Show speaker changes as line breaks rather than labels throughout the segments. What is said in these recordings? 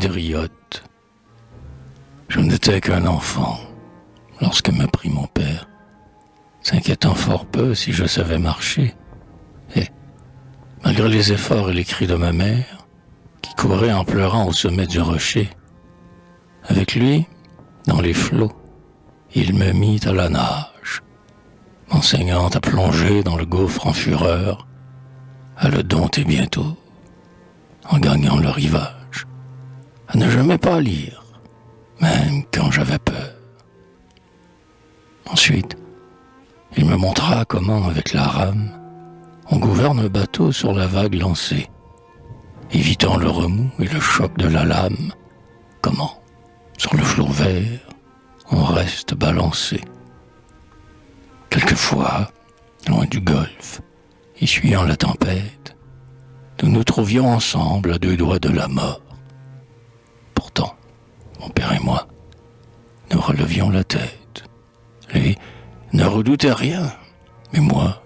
Hydriote. Je n'étais qu'un enfant lorsque m'a pris mon père, s'inquiétant fort peu si je savais marcher. Et, malgré les efforts et les cris de ma mère, qui courait en pleurant au sommet du rocher, avec lui, dans les flots, il me mit à la nage, m'enseignant à plonger dans le gouffre en fureur, à le dompter bientôt, en gagnant le rivage, à ne jamais pas lire, même quand j'avais peur. Ensuite, il me montra comment, avec la rame, on gouverne un bateau sur la vague lancée, évitant le remous et le choc de la lame, comment, sur le flot vert, on reste balancé. Quelquefois, loin du golfe, essuyant la tempête, nous nous trouvions ensemble à 2 doigts de la mort. Pourtant, mon père et moi, nous relevions la tête. Lui ne redoutait rien, mais moi,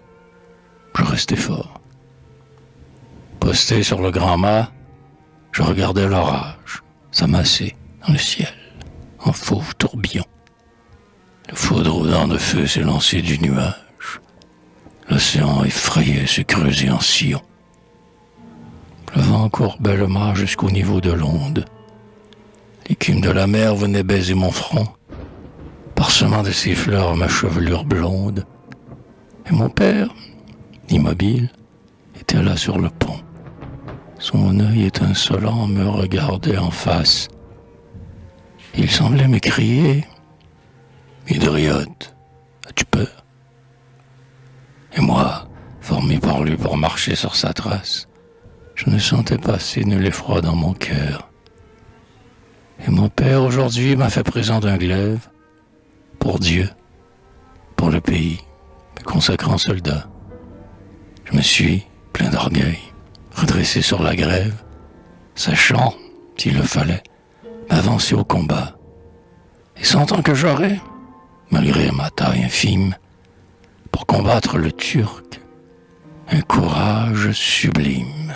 je restais fort. Posté sur le grand mât, je regardais l'orage s'amasser dans le ciel, en fauve tourbillon. Le foudroudant de feu s'élançait du nuage. L'océan effrayé se creusait en sillon. Le vent courbait le mât jusqu'au niveau de l'onde. L'écume de la mer venait baiser mon front, parsemant de ses fleurs ma chevelure blonde. Et mon père, immobile, était là sur le pont. Son œil étincelant me regardait en face. Il semblait m'écrier « Hydriote, as-tu peur ?» Et moi, formé par lui pour marcher sur sa trace, je ne sentais passer nul effroi dans mon cœur. Et mon père aujourd'hui m'a fait présent d'un glaive, pour Dieu, pour le pays, me consacrant soldat. Je me suis, plein d'orgueil, redressé sur la grève, sachant, s'il le fallait, m'avancer au combat, et sentant que j'aurais, malgré ma taille infime, pour combattre le Turc, un courage sublime.